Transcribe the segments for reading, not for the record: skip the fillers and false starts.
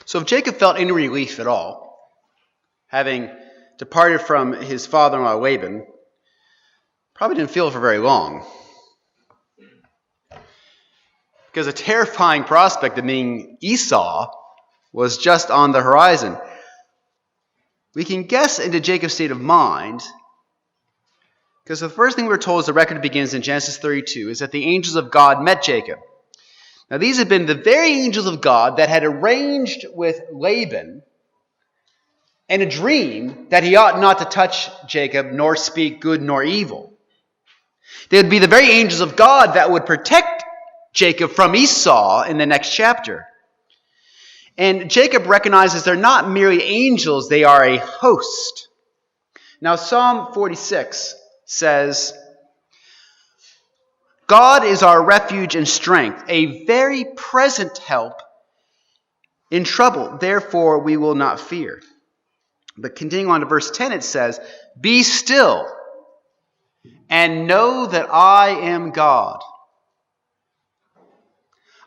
So if Jacob felt any relief at all, having departed from his father-in-law Laban, probably didn't feel it for very long. Because a terrifying prospect of being Esau was just on the horizon. We can guess into Jacob's state of mind, because the first thing we're told as the record begins in Genesis 32 is that the angels of God met Jacob. Now these had been the very angels of God that had arranged with Laban in a dream that he ought not to touch Jacob nor speak good nor evil. They would be the very angels of God that would protect Jacob from Esau in the next chapter. And Jacob recognizes they're not merely angels, they are a host. Now Psalm 46 says, God is our refuge and strength, a very present help in trouble. Therefore we will not fear. But continuing on to verse 10, it says, be still and know that I am God.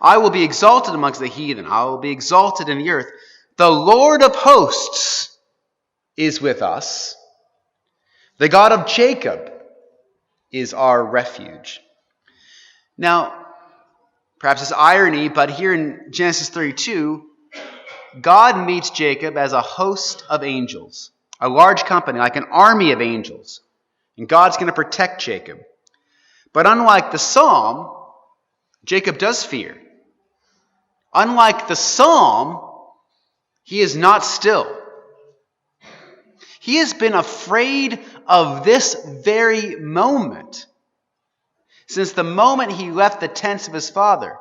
I will be exalted amongst the heathen. I will be exalted in the earth. The Lord of hosts is with us. The God of Jacob is our refuge. Now, perhaps it's irony, but here in Genesis 32, God meets Jacob as a host of angels, a large company, like an army of angels. And God's going to protect Jacob. But unlike the psalm, Jacob does fear. Unlike the psalm, he is not still. He has been afraid of this very moment since the moment he left the tents of his father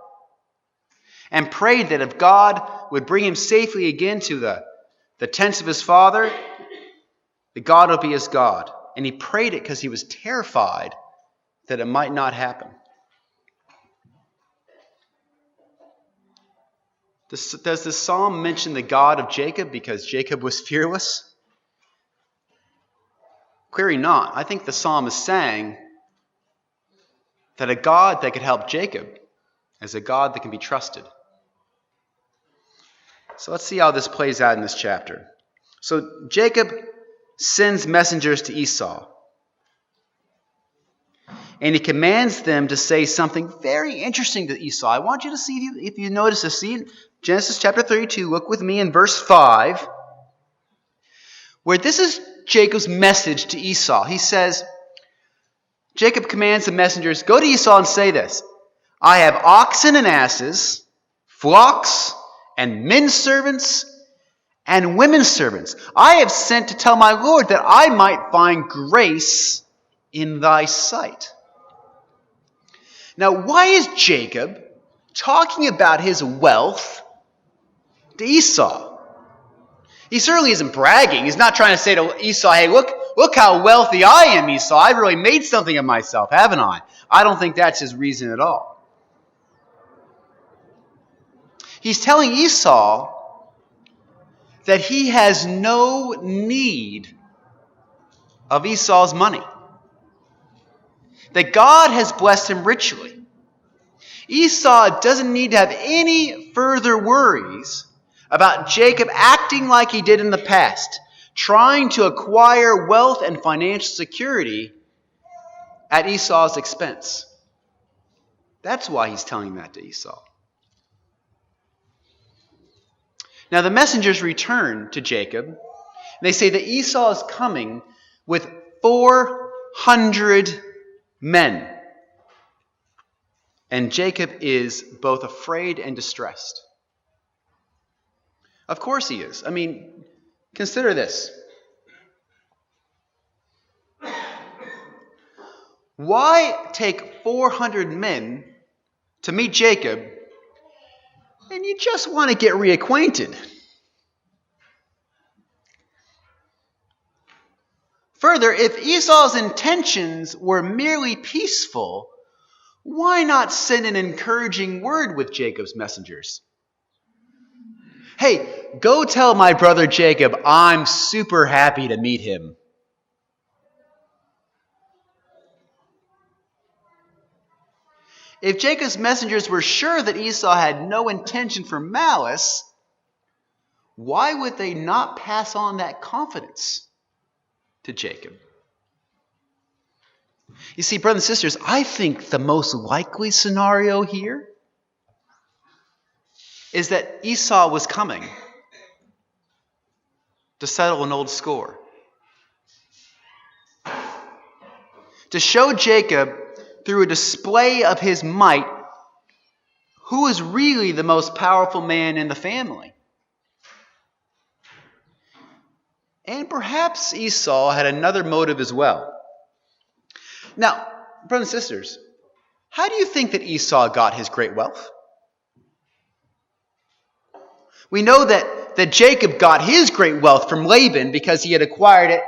and prayed that if God would bring him safely again to the tents of his father, that God would be his God. And he prayed it because he was terrified that it might not happen. Does the psalm mention the God of Jacob because Jacob was fearless? Clearly not. I think the psalm is saying that a God that could help Jacob is a God that can be trusted. So let's see how this plays out in this chapter. So Jacob sends messengers to Esau. And he commands them to say something very interesting to Esau. I want you to see, if you notice this, see Genesis chapter 32, look with me in verse 5, where this is Jacob's message to Esau. He says, Jacob commands the messengers, go to Esau and say this, I have oxen and asses, flocks and men servants and women servants. I have sent to tell my Lord that I might find grace in thy sight. Now, why is Jacob talking about his wealth to Esau? He certainly isn't bragging. He's not trying to say to Esau, hey, look how wealthy I am, Esau. I've really made something of myself, haven't I? I don't think that's his reason at all. He's telling Esau that he has no need of Esau's money. That God has blessed him richly. Esau doesn't need to have any further worries about Jacob acting like he did in the past, trying to acquire wealth and financial security at Esau's expense. That's why he's telling that to Esau. Now the messengers return to Jacob, and they say that Esau is coming with 400 men. And Jacob is both afraid and distressed. Of course he is. I mean, consider this. Why take 400 men to meet Jacob and you just want to get reacquainted? Further, if Esau's intentions were merely peaceful, why not send an encouraging word with Jacob's messengers? Hey, go tell my brother Jacob I'm super happy to meet him. If Jacob's messengers were sure that Esau had no intention for malice, why would they not pass on that confidence to Jacob? You see, brothers and sisters, I think the most likely scenario here is that Esau was coming to settle an old score, to show Jacob through a display of his might who is really the most powerful man in the family. And perhaps Esau had another motive as well. Now, brothers and sisters, how do you think that Esau got his great wealth? We know that Jacob got his great wealth from Laban because he had acquired it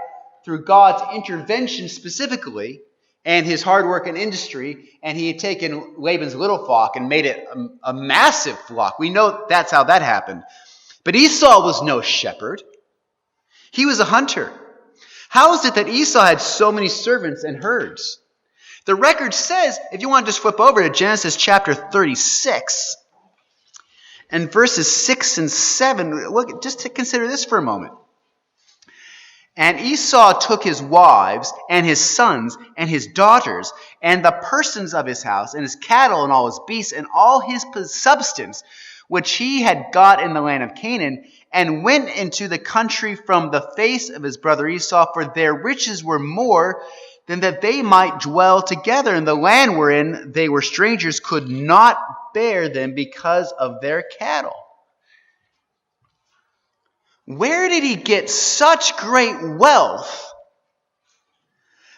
through God's intervention specifically and his hard work and industry, and he had taken Laban's little flock and made it a massive flock. We know that's how that happened. But Esau was no shepherd. He was a hunter. How is it that Esau had so many servants and herds? The record says, if you want to just flip over to Genesis chapter 36, and verses 6 and 7, look, just to consider this for a moment. And Esau took his wives and his sons and his daughters and the persons of his house and his cattle and all his beasts and all his substance, which he had got in the land of Canaan, and went into the country from the face of his brother Esau, for their riches were more than that they might dwell together, and the land wherein they were strangers could not bear them because of their cattle. Where did he get such great wealth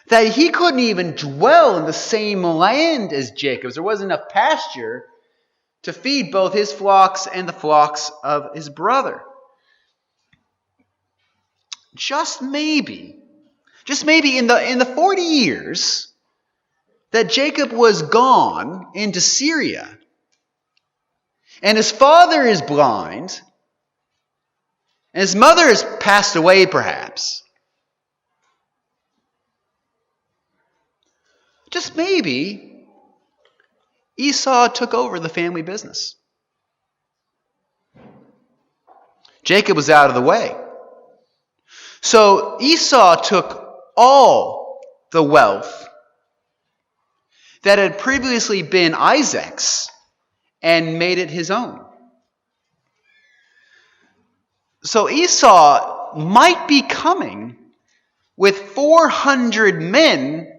that he couldn't even dwell in the same land as Jacob's? There wasn't enough pasture to feed both his flocks and the flocks of his brother. Just maybe in the 40 years that Jacob was gone into Syria, and his father is blind, and his mother has passed away perhaps, just maybe Esau took over the family business. Jacob was out of the way. So Esau took all the wealth that had previously been Isaac's and made it his own. So Esau might be coming with 400 men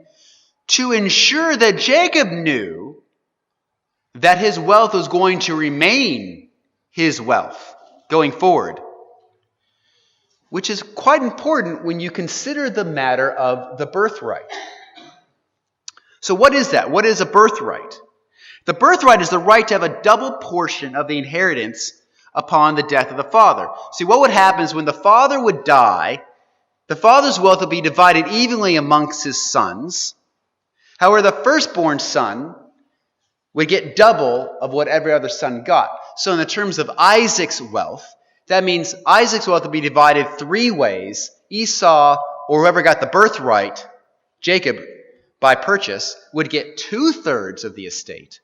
to ensure that Jacob knew that his wealth was going to remain his wealth going forward, which is quite important when you consider the matter of the birthright. So what is that? What is a birthright? The birthright is the right to have a double portion of the inheritance upon the death of the father. See, what would happen is when the father would die, the father's wealth would be divided evenly amongst his sons. However, the firstborn son would get double of what every other son got. So in the terms of Isaac's wealth, that means Isaac's wealth would be divided three ways. Esau, or whoever got the birthright, Jacob, by purchase, would get 2/3 of the estate.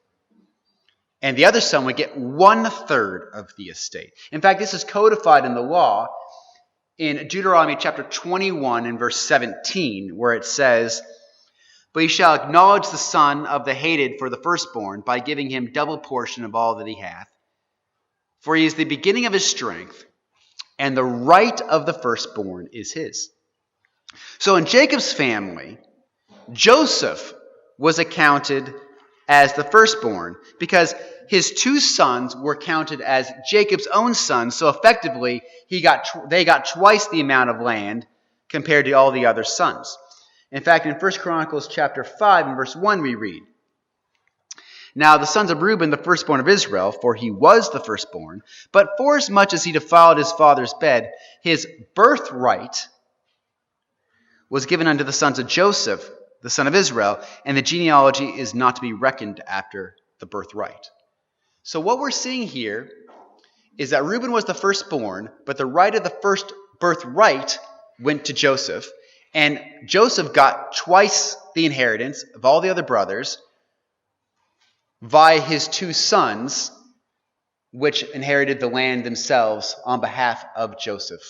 And the other son would get 1/3 of the estate. In fact, this is codified in the law in Deuteronomy chapter 21 and verse 17, where it says, "But he shall acknowledge the son of the hated for the firstborn by giving him double portion of all that he hath. For he is the beginning of his strength, and the right of the firstborn is his." So in Jacob's family, Joseph was accounted as the firstborn because his two sons were counted as Jacob's own sons. So effectively, they got twice the amount of land compared to all the other sons. In fact, in 1 Chronicles chapter 5 and verse 1 we read, "Now the sons of Reuben, the firstborn of Israel, for he was the firstborn, but forasmuch as he defiled his father's bed, his birthright was given unto the sons of Joseph, the son of Israel, and the genealogy is not to be reckoned after the birthright." So what we're seeing here is that Reuben was the firstborn, but the right of the first birthright went to Joseph, and Joseph got twice the inheritance of all the other brothers via his two sons, which inherited the land themselves on behalf of Joseph,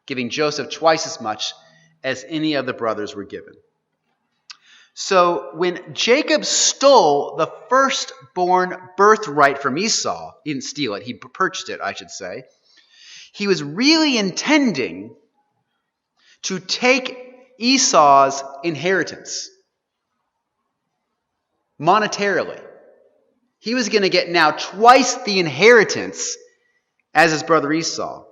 giving Joseph twice as much as any of the brothers were given. So when Jacob stole the firstborn birthright from Esau, he didn't steal it, he purchased it, I should say, he was really intending to take Esau's inheritance monetarily. He was going to get now twice the inheritance as his brother Esau.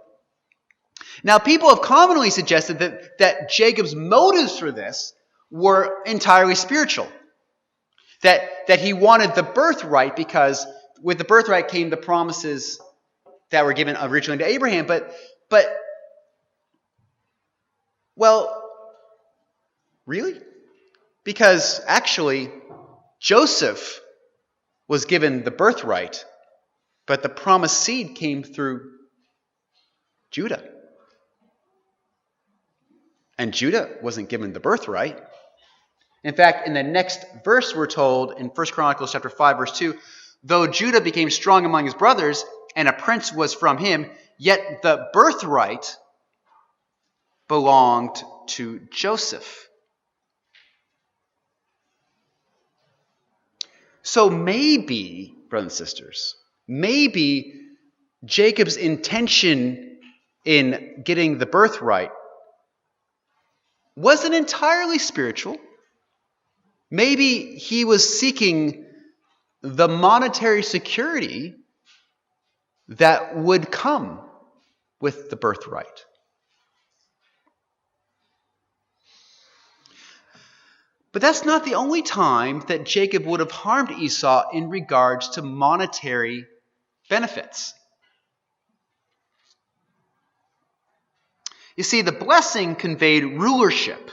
Now, people have commonly suggested that Jacob's motives for this were entirely spiritual. That he wanted the birthright because with the birthright came the promises that were given originally to Abraham. But well, really? Because actually, Joseph was given the birthright, but the promised seed came through Judah. And Judah wasn't given the birthright. In fact, in the next verse we're told in 1 Chronicles chapter 5, verse 2, though Judah became strong among his brothers, and a prince was from him, yet the birthright belonged to Joseph. So maybe, brothers and sisters, maybe Jacob's intention in getting the birthright wasn't entirely spiritual. Maybe he was seeking the monetary security that would come with the birthright. But that's not the only time that Jacob would have harmed Esau in regards to monetary benefits. You see, the blessing conveyed rulership.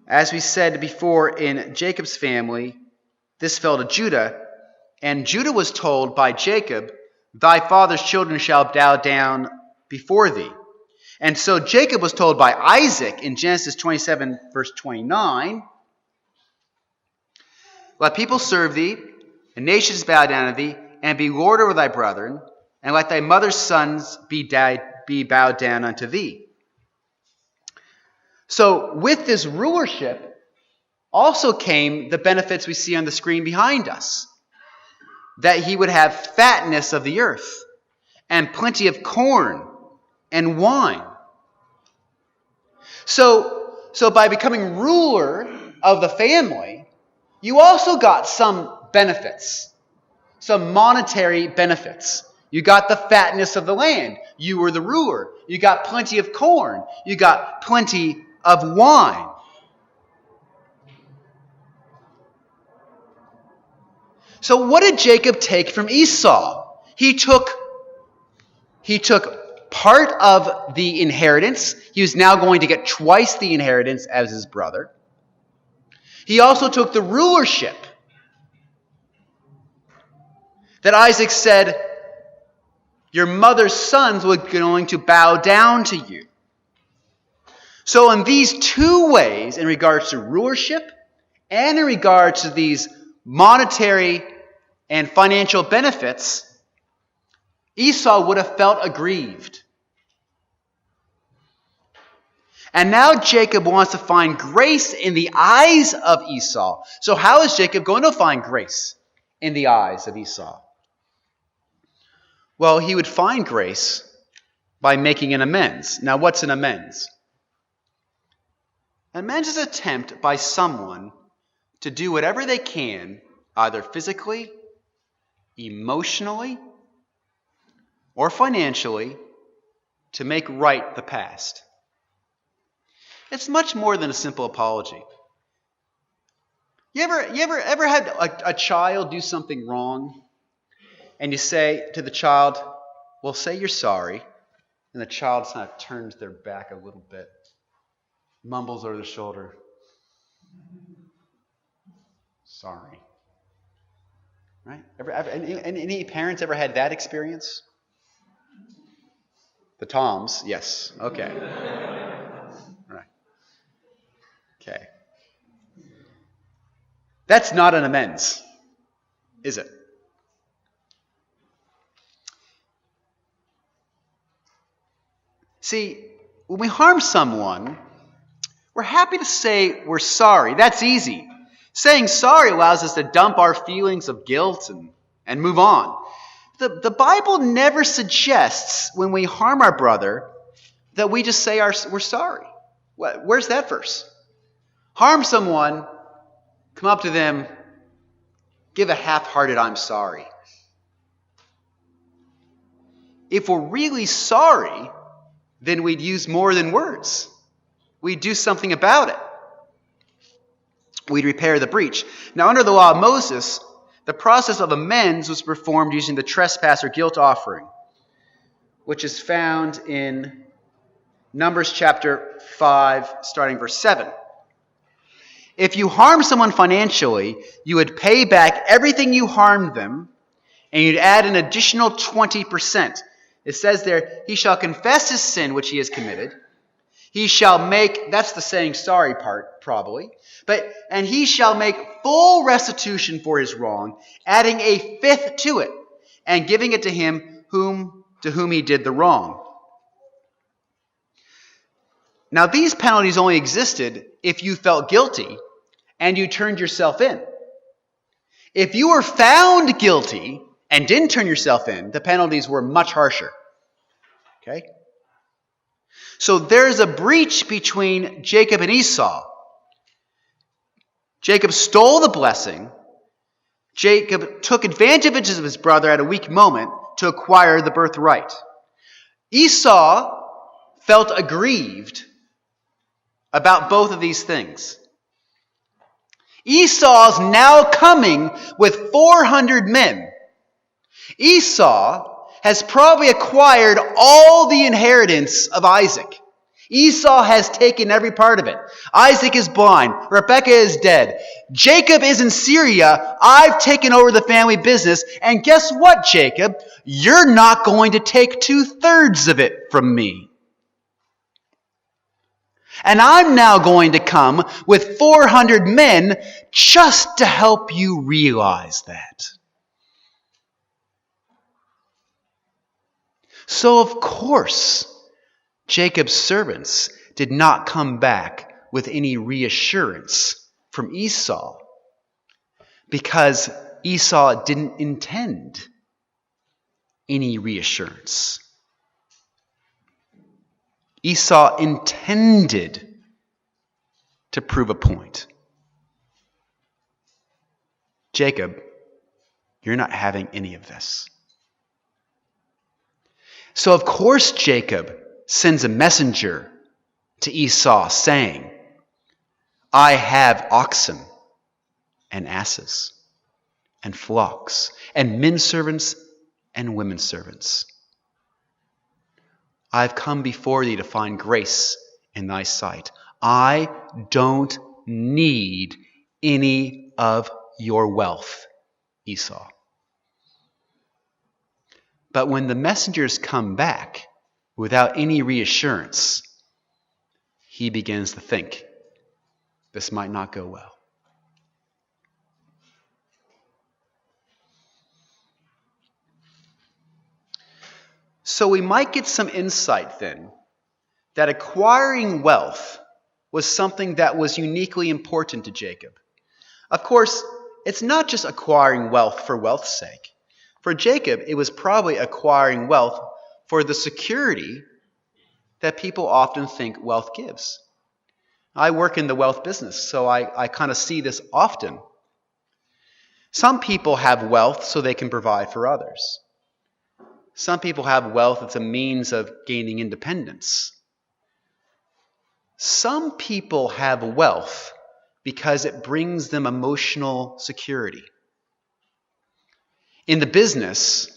As we said before, in Jacob's family, this fell to Judah, and Judah was told by Jacob, "Thy father's children shall bow down before thee." And so Jacob was told by Isaac in Genesis 27, verse 29, "Let people serve thee, and nations bow down to thee, and be lord over thy brethren, and let thy mother's sons be bowed down unto thee." So with this rulership also came the benefits we see on the screen behind us. That he would have fatness of the earth, and plenty of corn and wine. So by becoming ruler of the family, you also got some benefits, some monetary benefits. You got the fatness of the land. You were the ruler. You got plenty of corn. You got plenty of wine. So what did Jacob take from Esau? He took part of the inheritance. He was now going to get twice the inheritance as his brother. He also took the rulership. That Isaac said, "Your mother's sons were going to bow down to you." So in these two ways, in regards to rulership and in regards to these monetary and financial benefits, Esau would have felt aggrieved. And now Jacob wants to find grace in the eyes of Esau. So how is Jacob going to find grace in the eyes of Esau? Well, he would find grace by making an amends. Now, what's an amends? An amends is an attempt by someone to do whatever they can, either physically, emotionally, or financially, to make right the past. It's much more than a simple apology. You ever had a child do something wrong, and you say to the child, "Well, say you're sorry," and the child kind of turns their back a little bit, mumbles over their shoulder, "Sorry." Right? Any parents ever had that experience? The Toms, yes. Okay. Right. Okay. That's not an amends, is it? See, when we harm someone, we're happy to say we're sorry. That's easy. Saying sorry allows us to dump our feelings of guilt and move on. The Bible never suggests when we harm our brother that we just say we're sorry. Where's that verse? Harm someone, come up to them, give a half-hearted I'm sorry. If we're really sorry, then we'd use more than words. We'd do something about it. We'd repair the breach. Now, under the law of Moses, the process of amends was performed using the trespass or guilt offering, which is found in Numbers chapter 5, starting verse 7. If you harm someone financially, you would pay back everything you harmed them, and you'd add an additional 20%. It says there, he shall confess his sin which he has committed. He shall make, that's the saying sorry part, probably, and he shall make full restitution for his wrong, adding a fifth to it, and giving it to him to whom he did the wrong. Now, these penalties only existed if you felt guilty and you turned yourself in. If you were found guilty and didn't turn yourself in, the penalties were much harsher. Okay? So there's a breach between Jacob and Esau. Jacob stole the blessing. Jacob took advantage of his brother at a weak moment to acquire the birthright. Esau felt aggrieved about both of these things. Esau's now coming with 400 men. Esau has probably acquired all the inheritance of Isaac. Esau has taken every part of it. Isaac is blind. Rebekah is dead. Jacob is in Syria. I've taken over the family business. And guess what, Jacob? You're not going to take 2/3 of it from me. And I'm now going to come with 400 men just to help you realize that. So, of course, Jacob's servants did not come back with any reassurance from Esau, because Esau didn't intend any reassurance. Esau intended to prove a point. Jacob, you're not having any of this. So, of course, Jacob sends a messenger to Esau saying, I have oxen and asses and flocks and men servants and women servants. I've come before thee to find grace in thy sight. I don't need any of your wealth, Esau. But when the messengers come back without any reassurance, he begins to think, this might not go well. So we might get some insight then that acquiring wealth was something that was uniquely important to Jacob. Of course, it's not just acquiring wealth for wealth's sake. For Jacob, it was probably acquiring wealth for the security that people often think wealth gives. I work in the wealth business, so I kind of see this often. Some people have wealth so they can provide for others. Some people have wealth as a means of gaining independence. Some people have wealth because it brings them emotional security. In the business,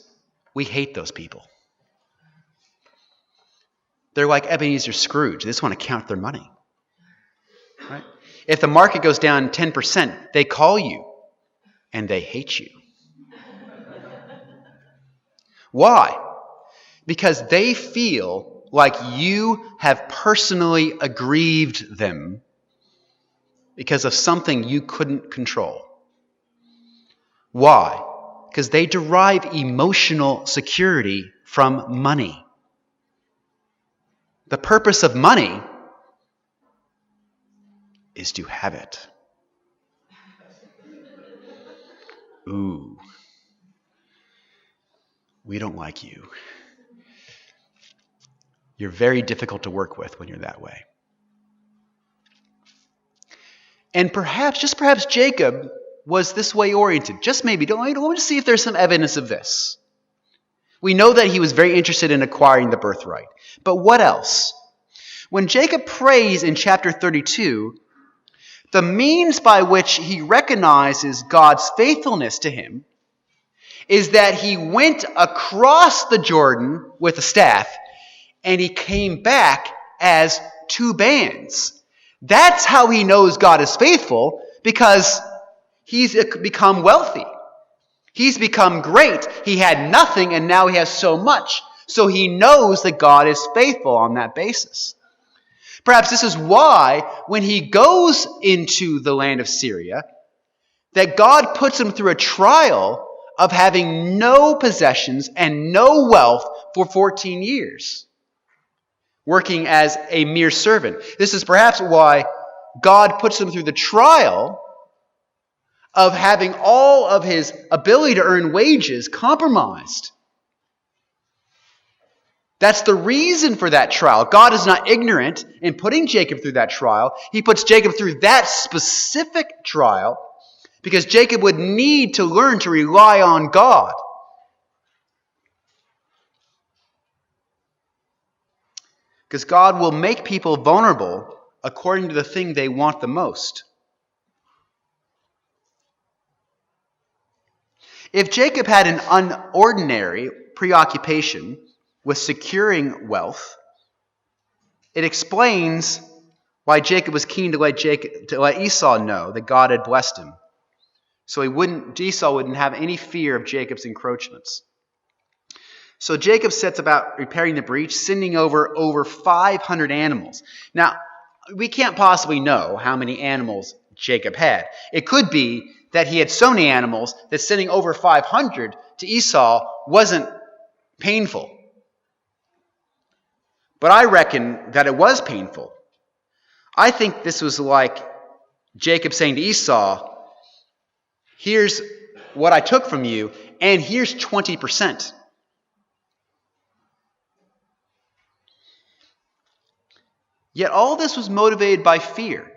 we hate those people. They're like Ebenezer Scrooge. They just want to count their money. Right? If the market goes down 10%, they call you and they hate you. Why? Because they feel like you have personally aggrieved them because of something you couldn't control. Why? Because they derive emotional security from money. The purpose of money is to have it. Ooh. We don't like you. You're very difficult to work with when you're that way. And perhaps, just perhaps, Jacob was this way oriented. Just maybe. Don't want to see if there's some evidence of this. We know that he was very interested in acquiring the birthright. But what else? When Jacob prays in chapter 32, the means by which he recognizes God's faithfulness to him is that he went across the Jordan with a staff and he came back as two bands. That's how he knows God is faithful, because he's become wealthy. He's become great. He had nothing and now he has so much. So he knows that God is faithful on that basis. Perhaps this is why when he goes into the land of Syria, that God puts him through a trial of having no possessions and no wealth for 14 years, working as a mere servant. This is perhaps why God puts him through the trial of having all of his ability to earn wages compromised. That's the reason for that trial. God is not ignorant in putting Jacob through that trial. He puts Jacob through that specific trial because Jacob would need to learn to rely on God. Because God will make people vulnerable according to the thing they want the most. If Jacob had an unordinary preoccupation with securing wealth, it explains why Jacob was keen to let Esau know that God had blessed him. So Esau wouldn't have any fear of Jacob's encroachments. So Jacob sets about repairing the breach, sending over 500 animals. Now, we can't possibly know how many animals Jacob had. It could be that he had so many animals that sending over 500 to Esau wasn't painful. But I reckon that it was painful. I think this was like Jacob saying to Esau, here's what I took from you, and here's 20%. Yet all this was motivated by fear,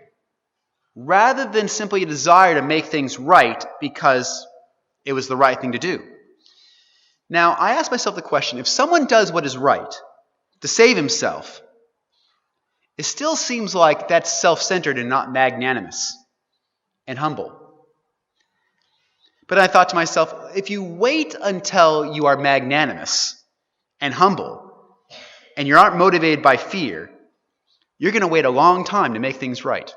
rather than simply a desire to make things right because it was the right thing to do. Now, I ask myself the question, if someone does what is right to save himself, it still seems like that's self-centered and not magnanimous and humble. But I thought to myself, if you wait until you are magnanimous and humble, and you aren't motivated by fear, you're going to wait a long time to make things right.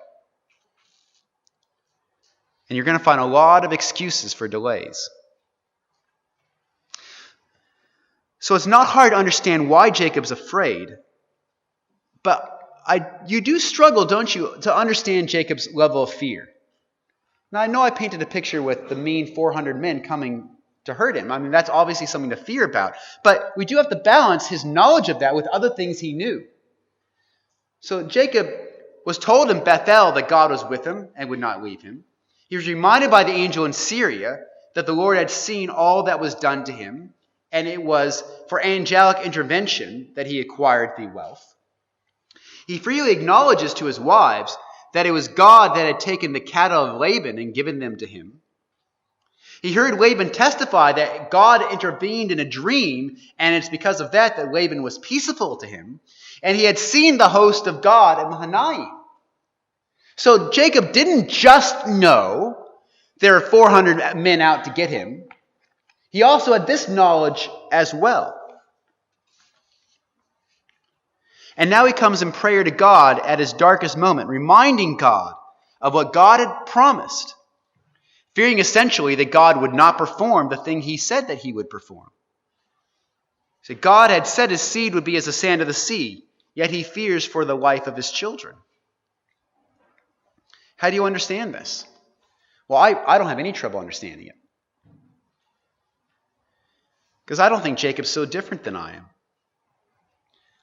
And you're going to find a lot of excuses for delays. So it's not hard to understand why Jacob's afraid, but you do struggle, don't you, to understand Jacob's level of fear. Now, I know I painted a picture with the mean 400 men coming to hurt him. I mean, that's obviously something to fear about. But we do have to balance his knowledge of that with other things he knew. So Jacob was told in Bethel that God was with him and would not leave him. He was reminded by the angel in Syria that the Lord had seen all that was done to him, and it was for angelic intervention that he acquired the wealth. He freely acknowledges to his wives that it was God that had taken the cattle of Laban and given them to him. He heard Laban testify that God intervened in a dream, and it's because of that that Laban was peaceful to him. And he had seen the host of God at Mahanaim. So Jacob didn't just know there are 400 men out to get him. He also had this knowledge as well. And now he comes in prayer to God at his darkest moment, reminding God of what God had promised, fearing essentially that God would not perform the thing he said that he would perform. So God had said his seed would be as the sand of the sea, yet he fears for the life of his children. How do you understand this? Well, I don't have any trouble understanding it. Because I don't think Jacob's so different than I am.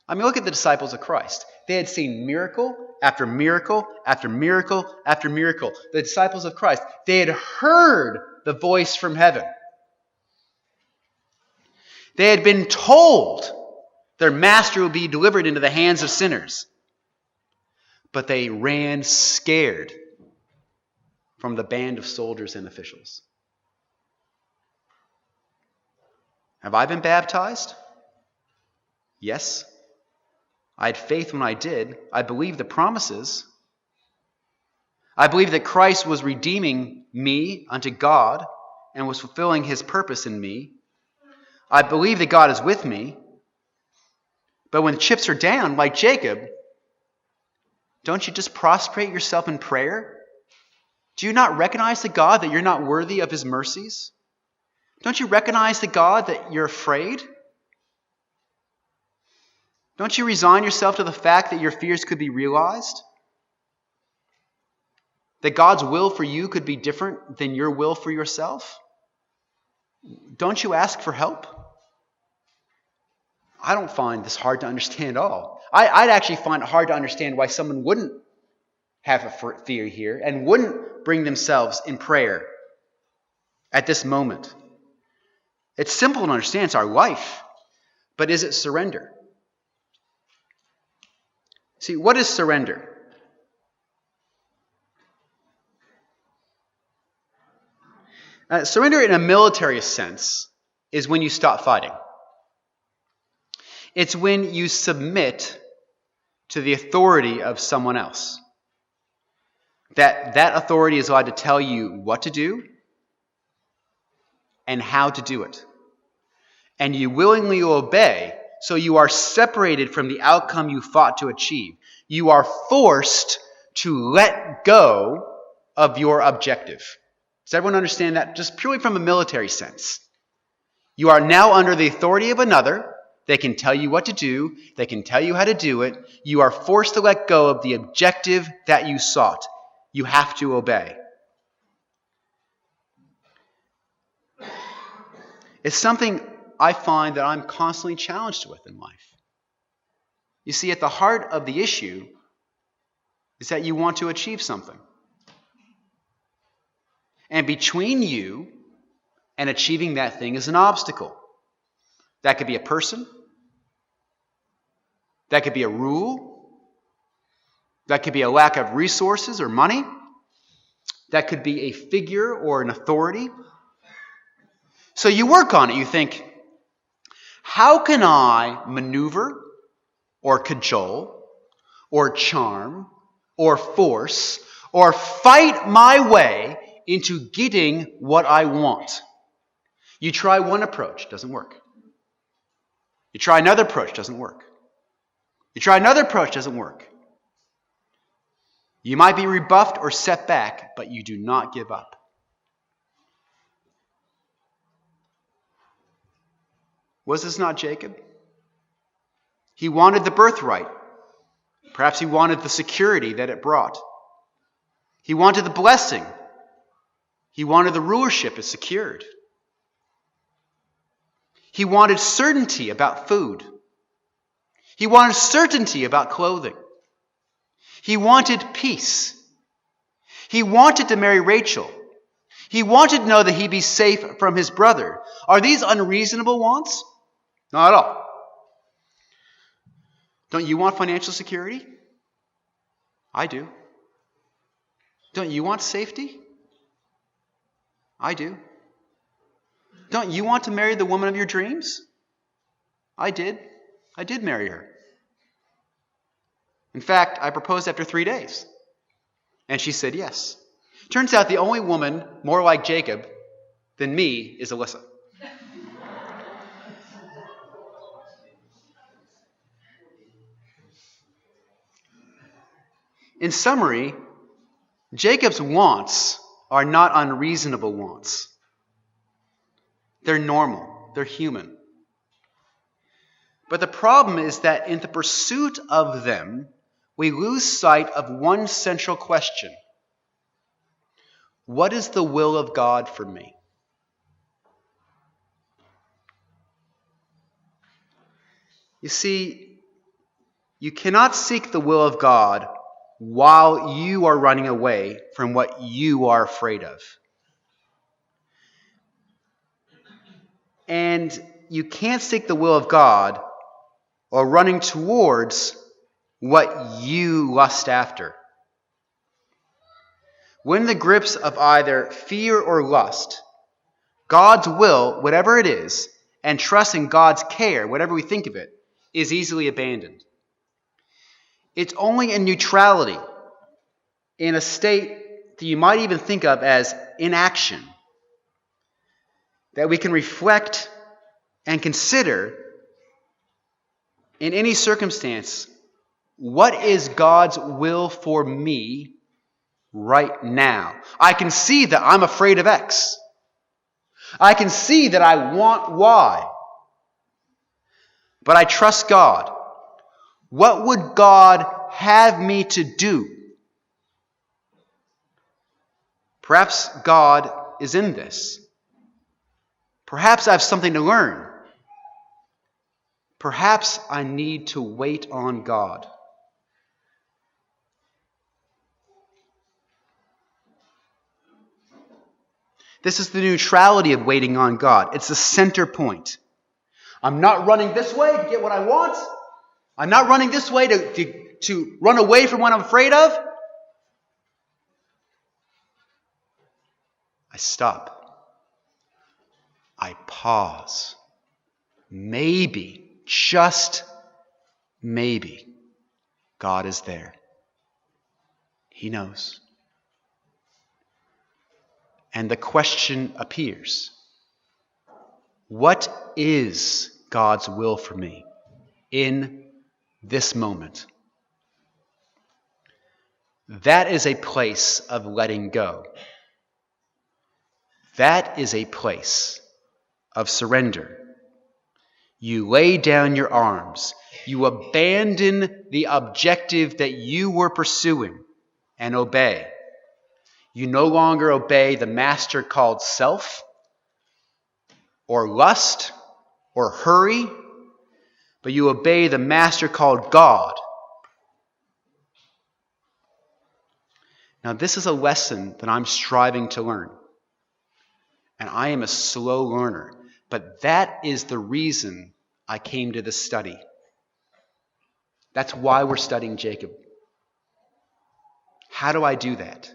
I mean, look at the disciples of Christ. They had seen miracle after miracle after miracle after miracle. The disciples of Christ, they had heard the voice from heaven. They had been told their master would be delivered into the hands of sinners. But they ran scared from the band of soldiers and officials. Have I been baptized? Yes. I had faith when I did. I believed the promises. I believed that Christ was redeeming me unto God and was fulfilling his purpose in me. I believe that God is with me. But when the chips are down, like Jacob, don't you just prostrate yourself in prayer? Do you not recognize to God that you're not worthy of his mercies? Don't you recognize to God that you're afraid? Don't you resign yourself to the fact that your fears could be realized? That God's will for you could be different than your will for yourself? Don't you ask for help? I don't find this hard to understand at all. I'd actually find it hard to understand why someone wouldn't have a fear here and wouldn't bring themselves in prayer at this moment. It's simple to understand. It's our life. But is it surrender? See, what is surrender? Surrender in a military sense is when you stop fighting. It's when you submit to the authority of someone else. That authority is allowed to tell you what to do and how to do it. And you willingly obey, so you are separated from the outcome you fought to achieve. You are forced to let go of your objective. Does everyone understand that? Just purely from a military sense. You are now under the authority of another. They can tell you what to do. They can tell you how to do it. You are forced to let go of the objective that you sought. You have to obey. It's something I find that I'm constantly challenged with in life. You see, at the heart of the issue is that you want to achieve something. And between you and achieving that thing is an obstacle. That could be a person. That could be a rule. That could be a lack of resources or money. That could be a figure or an authority. So you work on it. You think, how can I maneuver or cajole or charm or force or fight my way into getting what I want? You try one approach, doesn't work. You try another approach, doesn't work. You try another approach, doesn't work. You might be rebuffed or set back, but you do not give up. Was this not Jacob? He wanted the birthright. Perhaps he wanted the security that it brought. He wanted the blessing. He wanted the rulership it secured. He wanted certainty about food. He wanted certainty about clothing. He wanted peace. He wanted to marry Rachel. He wanted to know that he'd be safe from his brother. Are these unreasonable wants? Not at all. Don't you want financial security? I do. Don't you want safety? I do. Don't you want to marry the woman of your dreams? I did. I did marry her. In fact, I proposed after 3 days. And she said yes. Turns out the only woman more like Jacob than me is Alyssa. In summary, Jacob's wants are not unreasonable wants. They're normal. They're human. But the problem is that in the pursuit of them, we lose sight of one central question. What is the will of God for me? You see, You cannot seek the will of God while you are running away from what you are afraid of. And you can't seek the will of God while running towards what you lust after. When in the grips of either fear or lust, God's will, whatever it is, and trust in God's care, whatever we think of it, is easily abandoned. It's only in neutrality, in a state that you might even think of as inaction, that we can reflect and consider in any circumstance, what is God's will for me right now? I can see that I'm afraid of X. I can see that I want Y. But I trust God. What would God have me to do? Perhaps God is in this. Perhaps I have something to learn. Perhaps I need to wait on God. This is the neutrality of waiting on God. It's the center point. I'm not running this way to get what I want. I'm not running this way to run away from what I'm afraid of. I stop. I pause. Maybe, just maybe, God is there. He knows. And the question appears, what is God's will for me in this moment? That is a place of letting go. That is a place of surrender. You lay down your arms. You abandon the objective that you were pursuing and obey. You no longer obey the master called self or lust or hurry, but you obey the master called God. Now, this is a lesson that I'm striving to learn. And I am a slow learner. But that is the reason I came to this study. That's why we're studying Jacob. How do I do that?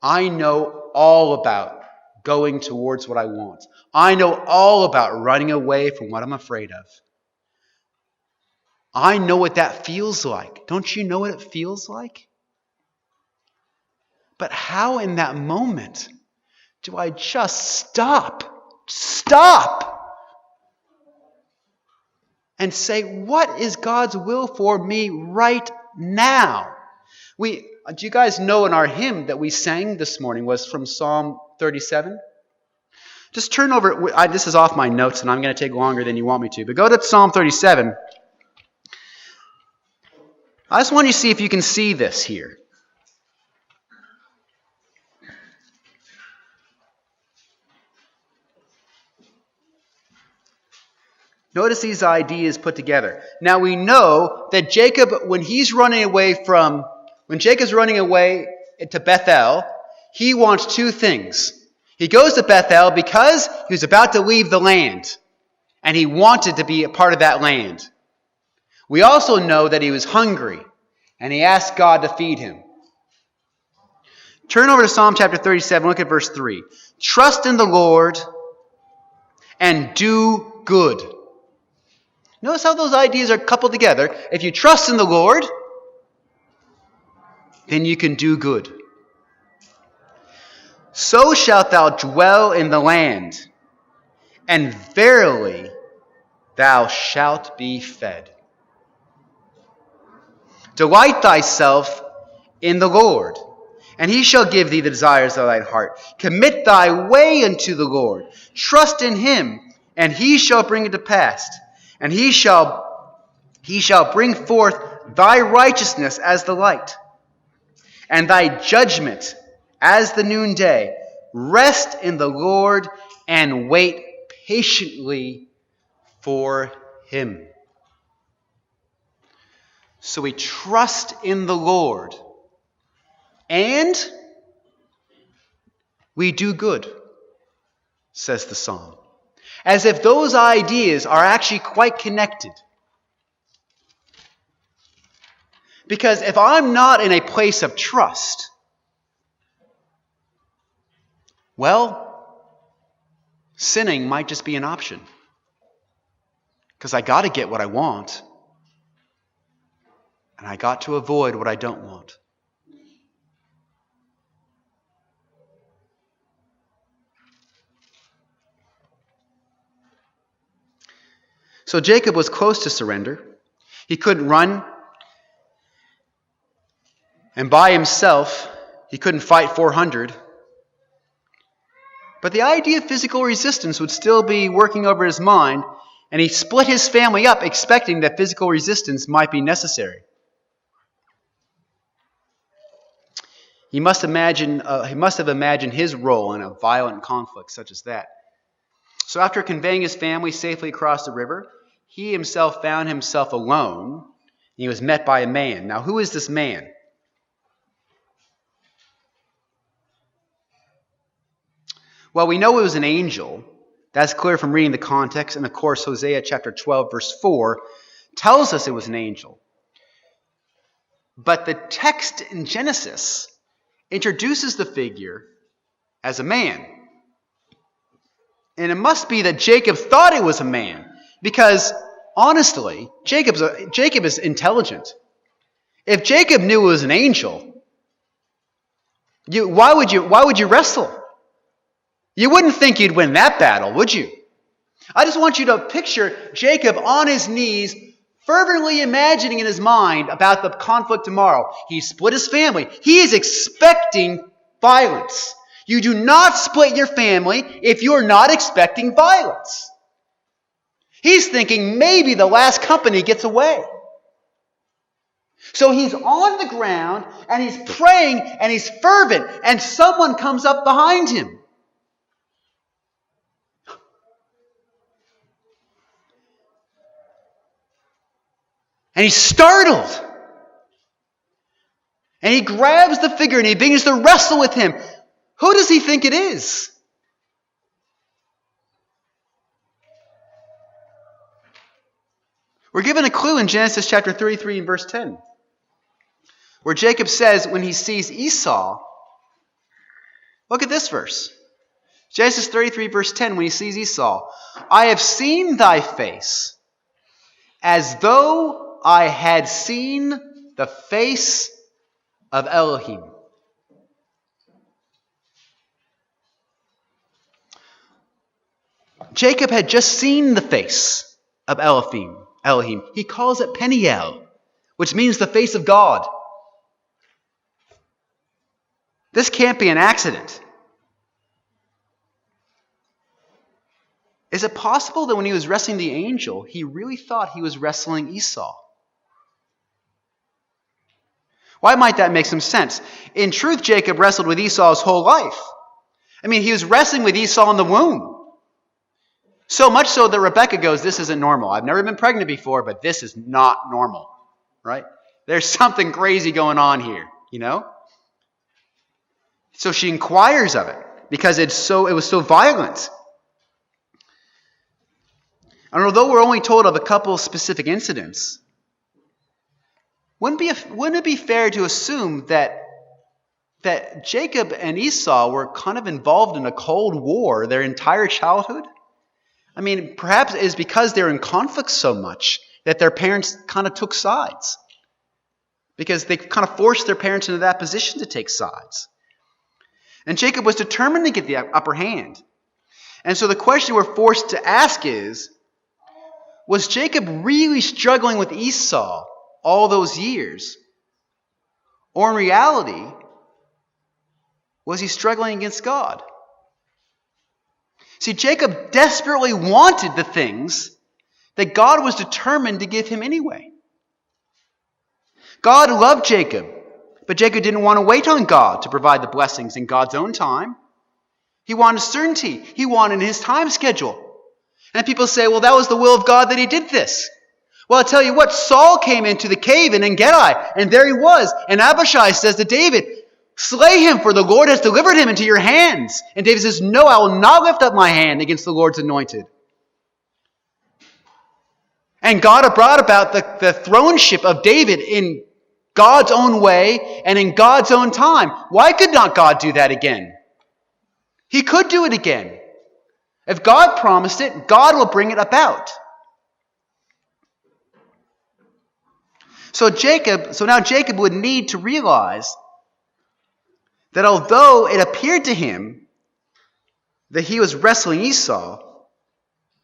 I know all about going towards what I want. I know all about running away from what I'm afraid of. I know what that feels like. Don't you know what it feels like? But how in that moment do I just stop and say, what is God's will for me right now? Do you guys know in our hymn that we sang this morning was from Psalm 37? Just turn over, this is off my notes and I'm going to take longer than you want me to, but go to Psalm 37. I just want you to see if you can see this here. Notice these ideas put together. Now we know that Jacob, when Jacob's running away to Bethel, he wants two things. He goes to Bethel because he was about to leave the land, and he wanted to be a part of that land. We also know that he was hungry, and he asked God to feed him. Turn over to Psalm chapter 37, look at verse 3. Trust in the Lord and do good. Notice how those ideas are coupled together. If you trust in the Lord, then you can do good. So shalt thou dwell in the land, and verily thou shalt be fed. Delight thyself in the Lord, and he shall give thee the desires of thine heart. Commit thy way unto the Lord. Trust in him, and he shall bring it to pass. And he shall bring forth thy righteousness as the light, and thy judgment as the noonday. Rest in the Lord and wait patiently for him. So we trust in the Lord, and we do good, says the psalm. As if those ideas are actually quite connected. Because if I'm not in a place of trust, well, sinning might just be an option. Because I got to get what I want. And I got to avoid what I don't want. So Jacob was close to surrender. He couldn't run. And by himself, he couldn't fight 400. But the idea of physical resistance would still be working over his mind, and he split his family up, expecting that physical resistance might be necessary. He must have imagined his role in a violent conflict such as that. So after conveying his family safely across the river, he himself found himself alone, and he was met by a man. Now, who is this man? Well, we know it was an angel. That's clear from reading the context. And of course, Hosea chapter 12, verse 4 tells us it was an angel. But the text in Genesis introduces the figure as a man. And it must be that Jacob thought it was a man. Because, honestly, Jacob is intelligent. If Jacob knew it was an angel, why would you wrestle? You wouldn't think you'd win that battle, would you? I just want you to picture Jacob on his knees, fervently imagining in his mind about the conflict tomorrow. He split his family. He is expecting violence. You do not split your family if you're not expecting violence. He's thinking maybe the last company gets away. So he's on the ground and he's praying and he's fervent and someone comes up behind him. And he's startled. And he grabs the figure and he begins to wrestle with him. Who does he think it is? We're given a clue in Genesis chapter 33 and verse 10. Where Jacob says when he sees Esau, look at this verse. Genesis 33 verse 10, when he sees Esau, I have seen thy face as though I had seen the face of Elohim. Jacob had just seen the face of Elohim. He calls it Peniel, which means the face of God. This can't be an accident. Is it possible that when he was wrestling the angel, he really thought he was wrestling Esau? Why might that make some sense? In truth, Jacob wrestled with Esau his whole life. I mean, he was wrestling with Esau in the womb. So much so that Rebecca goes, this isn't normal. I've never been pregnant before, but this is not normal, right? There's something crazy going on here, you know? So she inquires of it because it was so violent. And although we're only told of a couple specific incidents, wouldn't it be fair to assume that Jacob and Esau were kind of involved in a cold war their entire childhood? I mean, perhaps it's because they're in conflict so much that their parents kind of took sides. Because they kind of forced their parents into that position to take sides. And Jacob was determined to get the upper hand. And so the question we're forced to ask is, was Jacob really struggling with Esau all those years? Or in reality, was he struggling against God? See, Jacob desperately wanted the things that God was determined to give him anyway. God loved Jacob, but Jacob didn't want to wait on God to provide the blessings in God's own time. He wanted certainty. He wanted his time schedule. And people say, well, that was the will of God that he did this. Well, I'll tell you what, Saul came into the cave in En-Gedi, and there he was. And Abishai says to David, slay him, for the Lord has delivered him into your hands. And David says, no, I will not lift up my hand against the Lord's anointed. And God had brought about the throneship of David in God's own way and in God's own time. Why could not God do that again? He could do it again. If God promised it, God will bring it about. So now Jacob would need to realize that although it appeared to him that he was wrestling Esau,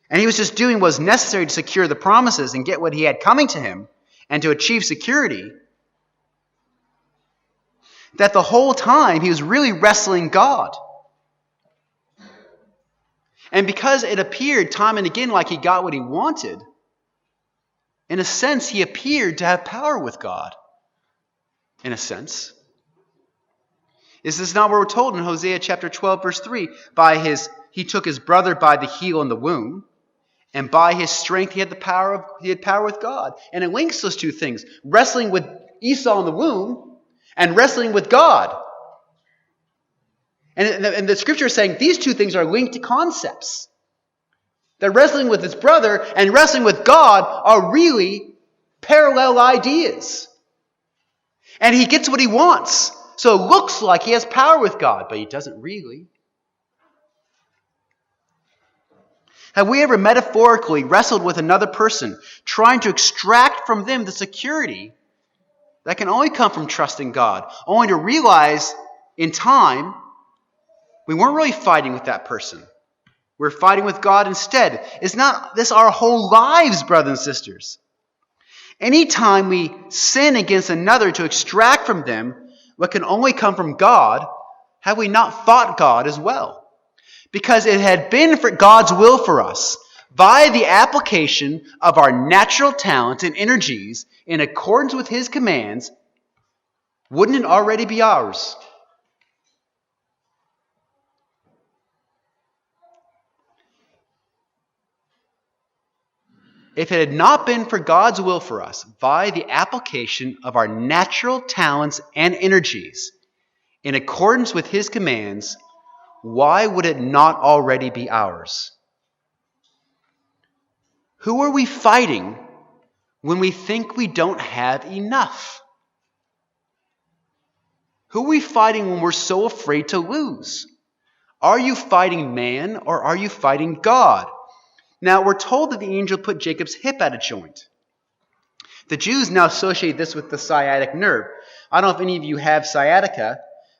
and he was just doing what was necessary to secure the promises and get what he had coming to him and to achieve security, that the whole time he was really wrestling God. And because it appeared time and again like he got what he wanted, in a sense, he appeared to have power with God. In a sense. Is this not what we're told in Hosea chapter 12, verse 3? He took his brother by the heel and the womb, and by his strength he had power with God. And it links those two things, wrestling with Esau in the womb and wrestling with God. And the scripture is saying these two things are linked concepts. That wrestling with his brother and wrestling with God are really parallel ideas. And he gets what he wants. So it looks like he has power with God, but he doesn't really. Have we ever metaphorically wrestled with another person, trying to extract from them the security that can only come from trusting God, only to realize in time we weren't really fighting with that person? We're fighting with God instead. Is not this our whole lives, brothers and sisters? Anytime we sin against another to extract from them what can only come from God, have we not fought God as well? Because it had been for God's will for us, by the application of our natural talents and energies in accordance with His commands, wouldn't it already be ours? If it had not been for God's will for us, by the application of our natural talents and energies, in accordance with His commands, why would it not already be ours? Who are we fighting when we think we don't have enough? Who are we fighting when we're so afraid to lose? Are you fighting man or are you fighting God? Now, we're told that the angel put Jacob's hip at a joint. The Jews now associate this with the sciatic nerve. I don't know if any of you have sciatica.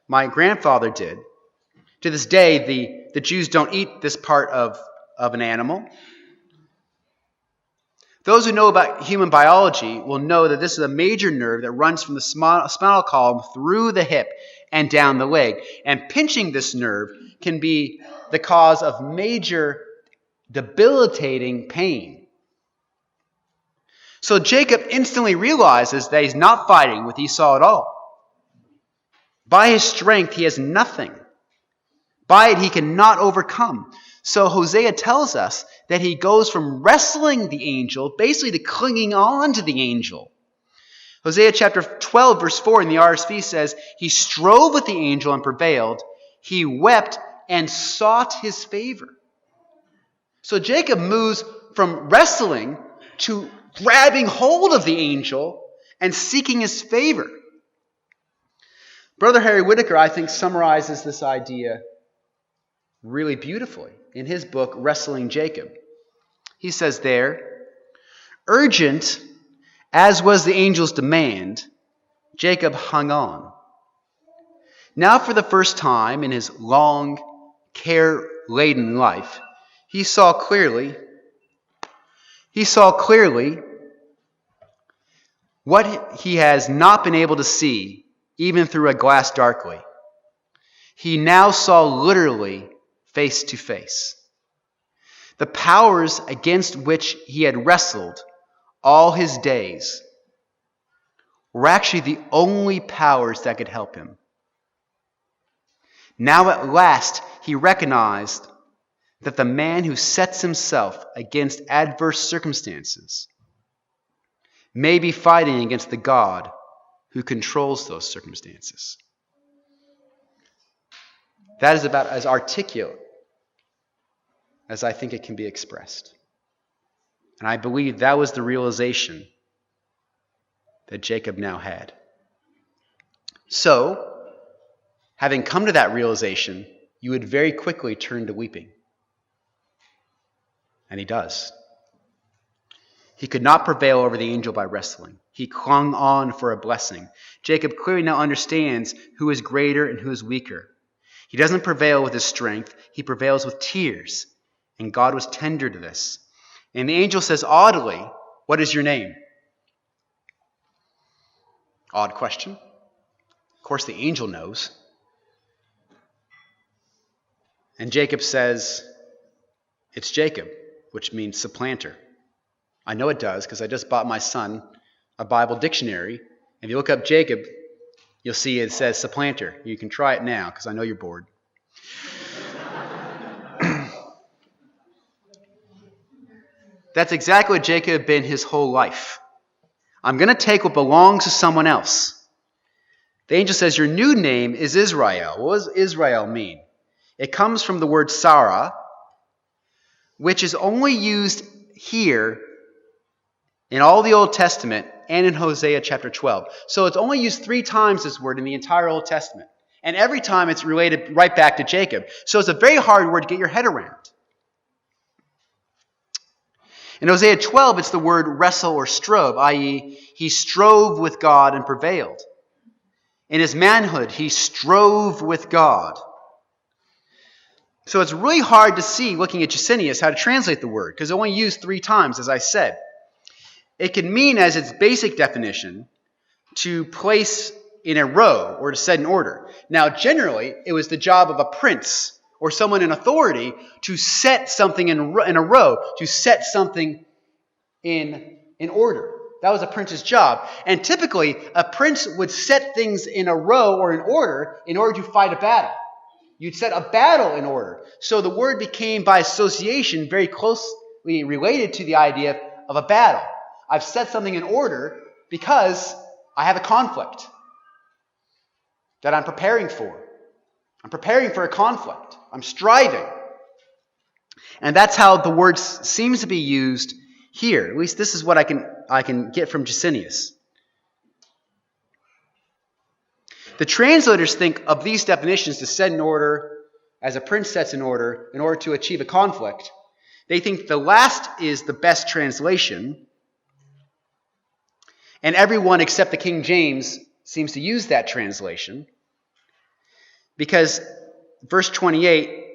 My grandfather did. To this day, the Jews don't eat this part of an animal. Those who know about human biology will know that this is a major nerve that runs from the spinal column through the hip and down the leg. And pinching this nerve can be the cause of major debilitating pain. So Jacob instantly realizes that he's not fighting with Esau at all. By his strength, he has nothing. By it, he cannot overcome. So Hosea tells us that he goes from wrestling the angel, basically to clinging on to the angel. Hosea chapter 12, verse 4 in the RSV says, he strove with the angel and prevailed. He wept and sought his favor. So Jacob moves from wrestling to grabbing hold of the angel and seeking his favor. Brother Harry Whitaker, I think, summarizes this idea really beautifully in his book, Wrestling Jacob. He says there, urgent as was the angel's demand, Jacob hung on. Now for the first time in his long, care-laden life, he saw clearly what he has not been able to see, even through a glass darkly. He now saw literally face to face. The powers against which he had wrestled all his days were actually the only powers that could help him. Now at last he recognized that the man who sets himself against adverse circumstances may be fighting against the God who controls those circumstances. That is about as articulate as I think it can be expressed. And I believe that was the realization that Jacob now had. So, having come to that realization, you would very quickly turn to weeping. And he does. He could not prevail over the angel by wrestling. He clung on for a blessing. Jacob clearly now understands who is greater and who is weaker. He doesn't prevail with his strength. He prevails with tears. And God was tender to this. And the angel says oddly, "What is your name?" Odd question. Of course, the angel knows. And Jacob says, "It's Jacob," which means supplanter. I know it does because I just bought my son a Bible dictionary. If you look up Jacob, you'll see it says supplanter. You can try it now because I know you're bored. That's exactly what Jacob had been his whole life. I'm going to take what belongs to someone else. The angel says, your new name is Israel. What does Israel mean? It comes from the word Sarah, which is only used here in all the Old Testament and in Hosea chapter 12. So it's only used 3 times, this word, in the entire Old Testament. And every time it's related right back to Jacob. So it's a very hard word to get your head around. In Hosea 12, it's the word wrestle or strove, i.e., he strove with God and prevailed. In his manhood, he strove with God. So it's really hard to see, looking at Gesenius, how to translate the word, because it's only used 3 times, as I said. It can mean, as its basic definition, to place in a row or to set in order. Now, generally, it was the job of a prince or someone in authority to set something in a row, to set something in order. That was a prince's job. And typically, a prince would set things in a row or in order to fight a battle. You'd set a battle in order. So the word became, by association, very closely related to the idea of a battle. I've set something in order because I have a conflict that I'm preparing for. I'm preparing for a conflict. I'm striving. And that's how the word seems to be used here. At least this is what I can get from Gesenius. The translators think of these definitions to set in order, as a prince sets in order to achieve a conflict. They think the last is the best translation, and everyone except the King James seems to use that translation, because verse 28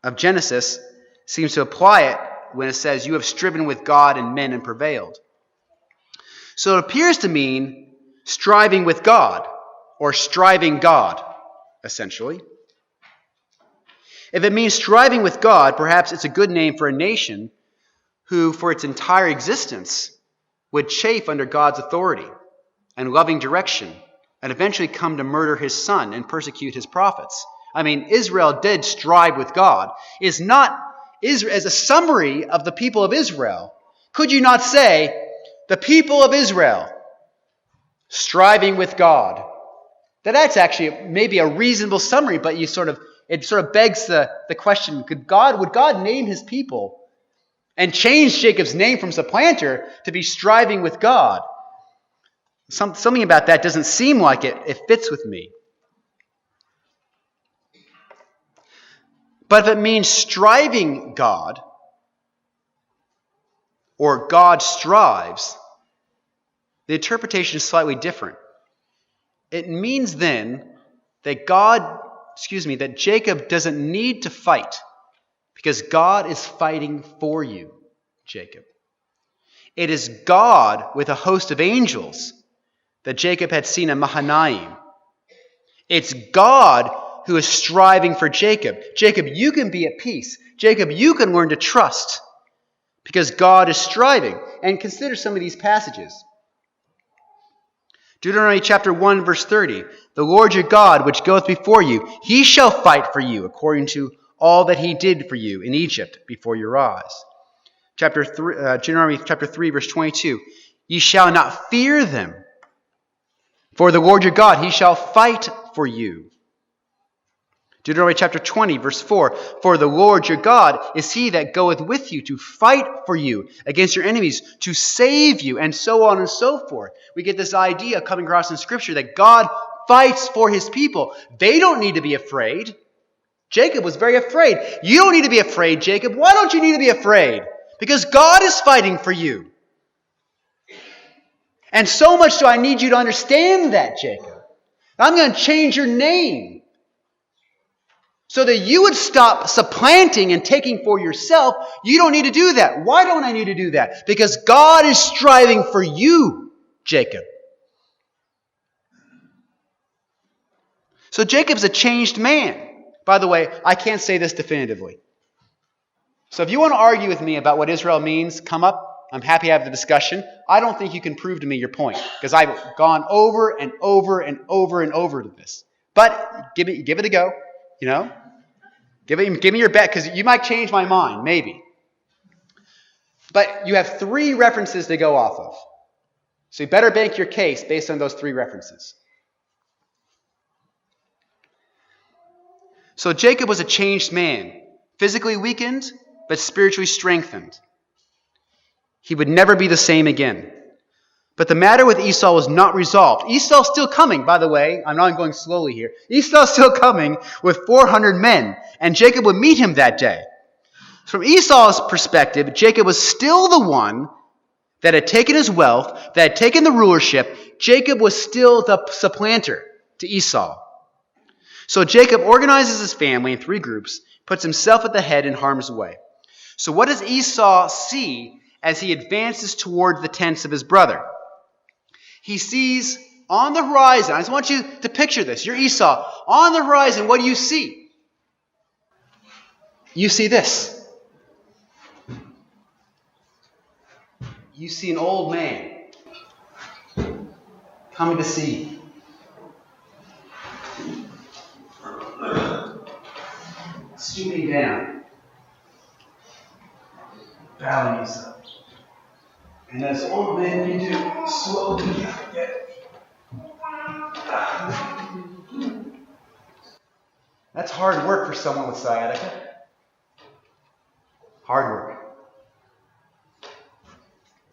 of Genesis seems to apply it when it says, you have striven with God and men and prevailed. So it appears to mean striving with God, or striving God, essentially. If it means striving with God, perhaps it's a good name for a nation who, for its entire existence, would chafe under God's authority and loving direction, and eventually come to murder his son and persecute his prophets. I mean, Israel did strive with God. It's not Israel as a summary of the people of Israel. Could you not say, the people of Israel striving with God? That's actually maybe a reasonable summary, but it sort of begs the question, would God name his people and change Jacob's name from supplanter to be striving with God? Something about that doesn't seem like it fits with me. But if it means striving God, or God strives, the interpretation is slightly different. It means then that Jacob doesn't need to fight, because God is fighting for you, Jacob. It is God with a host of angels that Jacob had seen in Mahanaim. It's God who is striving for Jacob. Jacob, you can be at peace. Jacob, you can learn to trust, because God is striving. And consider some of these passages. Deuteronomy chapter 1, verse 30. The Lord your God, which goeth before you, he shall fight for you, according to all that he did for you in Egypt before your eyes. Deuteronomy chapter 3, verse 22. Ye shall not fear them. For the Lord your God, he shall fight for you. Deuteronomy chapter 20, verse 4. For the Lord your God is he that goeth with you to fight for you against your enemies, to save you, and so on and so forth. We get this idea coming across in Scripture that God fights for his people. They don't need to be afraid. Jacob was very afraid. You don't need to be afraid, Jacob. Why don't you need to be afraid? Because God is fighting for you. And so much do I need you to understand that, Jacob. I'm going to change your name so that you would stop supplanting and taking for yourself. You don't need to do that. Why don't I need to do that? Because God is striving for you, Jacob. So Jacob's a changed man. By the way, I can't say this definitively. So if you want to argue with me about what Israel means, come up. I'm happy to have the discussion. I don't think you can prove to me your point, because I've gone over and over and over and over to this. But give it a go. You know, give me your bet, because you might change my mind, maybe. But you have 3 references to go off of. So you better bank your case based on those 3 references. So Jacob was a changed man, physically weakened, but spiritually strengthened. He would never be the same again. But the matter with Esau was not resolved. Esau's still coming, by the way. I'm not going slowly here. Esau's still coming with 400 men, and Jacob would meet him that day. From Esau's perspective, Jacob was still the one that had taken his wealth, that had taken the rulership. Jacob was still the supplanter to Esau. So Jacob organizes his family in 3 groups, puts himself at the head in harm's way. So what does Esau see as he advances toward the tents of his brother? He sees on the horizon, I just want you to picture this. You're Esau. On the horizon, what do you see? You see this. You see an old man coming to see you. Stooping down, bowing himself. And as old men can do, slowly get. That's hard work for someone with sciatica. Hard work.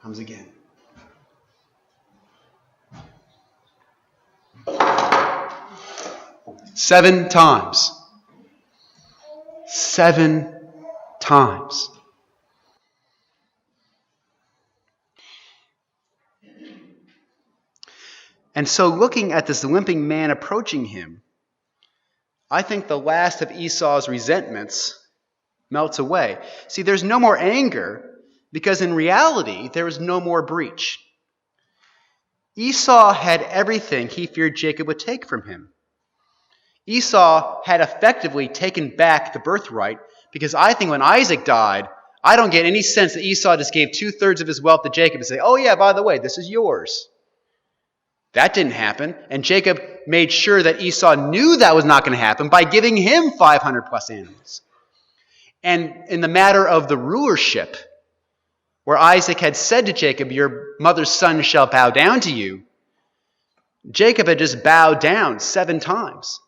Comes again. Seven times. 7 times. And so looking at this limping man approaching him, I think the last of Esau's resentments melts away. See, there's no more anger, because in reality, there is no more breach. Esau had everything he feared Jacob would take from him. Esau had effectively taken back the birthright, because I think when Isaac died, I don't get any sense that Esau just gave 2/3 of his wealth to Jacob and say, oh yeah, by the way, this is yours. That didn't happen. And Jacob made sure that Esau knew that was not going to happen by giving him 500 plus animals. And in the matter of the rulership, where Isaac had said to Jacob, your mother's son shall bow down to you, Jacob had just bowed down 7 times.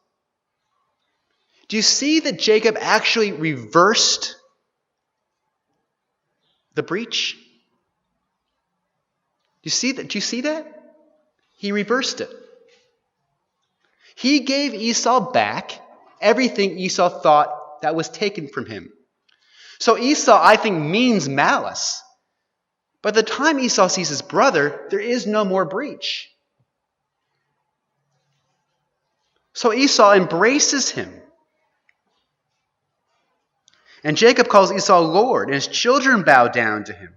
Do you see that Jacob actually reversed the breach? Do you see that? Do you see that? He reversed it. He gave Esau back everything Esau thought that was taken from him. So Esau, I think, means malice. By the time Esau sees his brother, there is no more breach. So Esau embraces him. And Jacob calls Esau Lord, and his children bow down to him.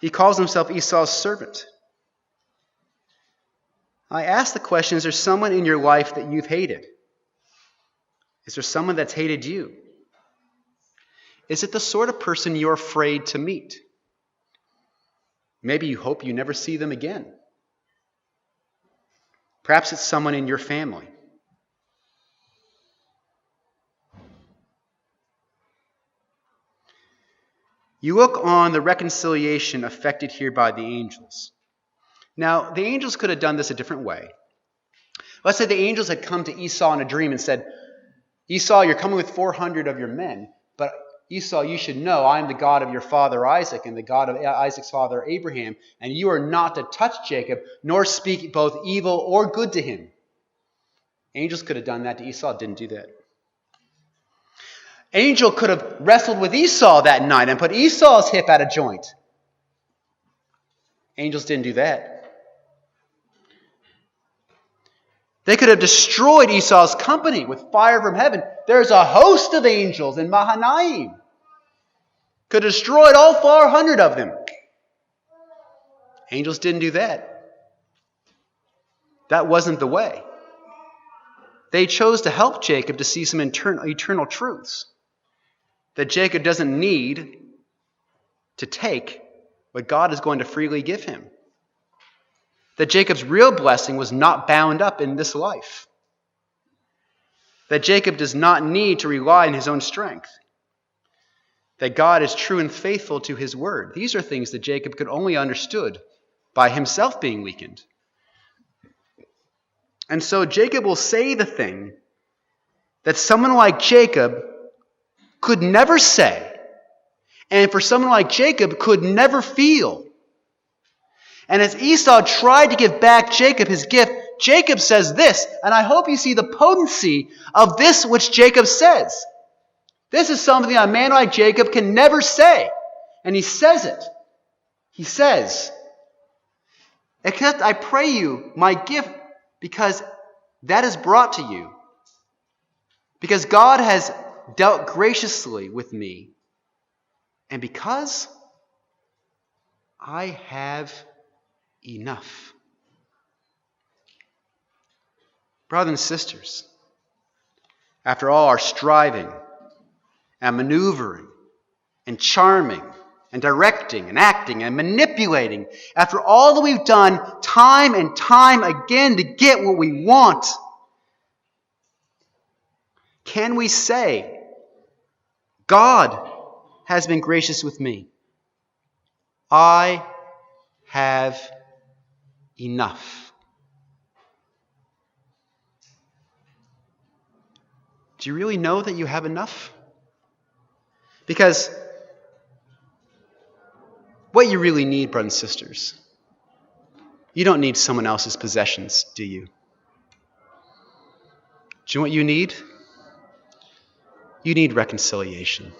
He calls himself Esau's servant. I ask the question, is there someone in your life that you've hated? Is there someone that's hated you? Is it the sort of person you're afraid to meet? Maybe you hope you never see them again. Perhaps it's someone in your family. You look on the reconciliation effected here by the angels. Now, the angels could have done this a different way. Let's say the angels had come to Esau in a dream and said, Esau, you're coming with 400 of your men, but Esau, you should know I am the God of your father Isaac and the God of Isaac's father Abraham, and you are not to touch Jacob, nor speak both evil or good to him. Angels could have done that to Esau, didn't do that. Angel could have wrestled with Esau that night and put Esau's hip out of joint. Angels didn't do that. They could have destroyed Esau's company with fire from heaven. There's a host of angels in Mahanaim. Could have destroyed all 400 of them. Angels didn't do that. That wasn't the way. They chose to help Jacob to see some eternal truths. That Jacob doesn't need to take what God is going to freely give him. That Jacob's real blessing was not bound up in this life. That Jacob does not need to rely on his own strength. That God is true and faithful to his word. These are things that Jacob could only understood by himself being weakened. And so Jacob will say the thing that someone like Jacob could never say, and for someone like Jacob could never feel. And as Esau tried to give back Jacob his gift, Jacob says this, and I hope you see the potency of this which Jacob says. This is something a man like Jacob can never say. And he says it. He says, "Accept, I pray you, my gift, because that is brought to you. Because God has dealt graciously with me, and because I have enough." Brothers and sisters, after all our striving and maneuvering and charming and directing and acting and manipulating, after all that we've done time and time again to get what we want, can we say, God has been gracious with me. I have enough. Do you really know that you have enough? Because what you really need, brothers and sisters, you don't need someone else's possessions, do you? Do you know what you need? You need reconciliation.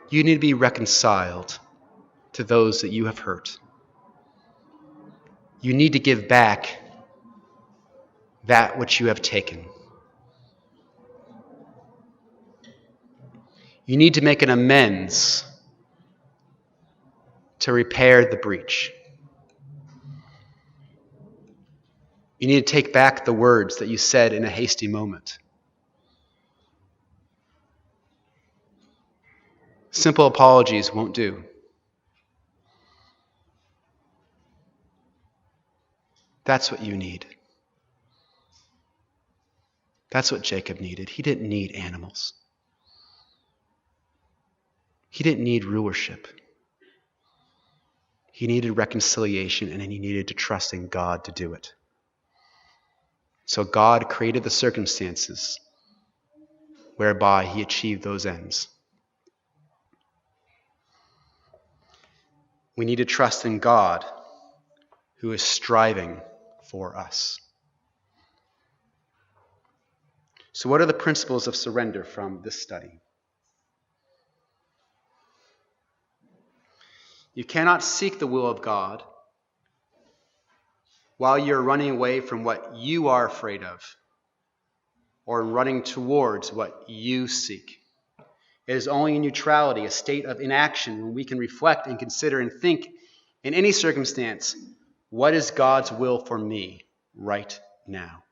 You need to be reconciled to those that you have hurt. You need to give back that which you have taken. You need to make an amends to repair the breach. You need to take back the words that you said in a hasty moment. Simple apologies won't do. That's what you need. That's what Jacob needed. He didn't need animals. He didn't need rulership. He needed reconciliation, and he needed to trust in God to do it. So God created the circumstances whereby he achieved those ends. We need to trust in God, who is striving for us. So what are the principles of surrender from this study? You cannot seek the will of God while you're running away from what you are afraid of or running towards what you seek. It is only in neutrality, a state of inaction, when we can reflect and consider and think in any circumstance, what is God's will for me right now?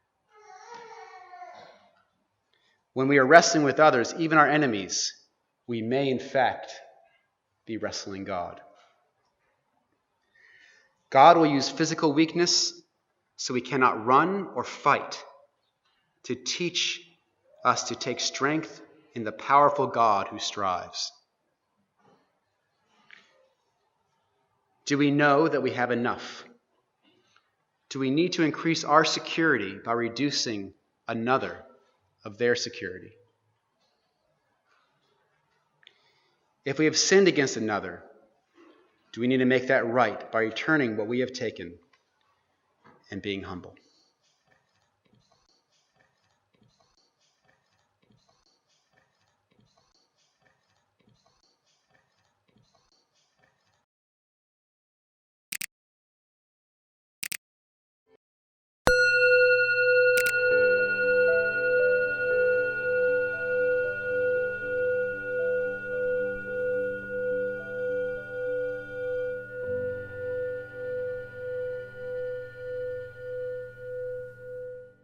When we are wrestling with others, even our enemies, we may in fact be wrestling God. God will use physical weakness so we cannot run or fight to teach us to take strength in the powerful God who strives? Do we know that we have enough? Do we need to increase our security by reducing another of their security? If we have sinned against another, do we need to make that right by returning what we have taken and being humble?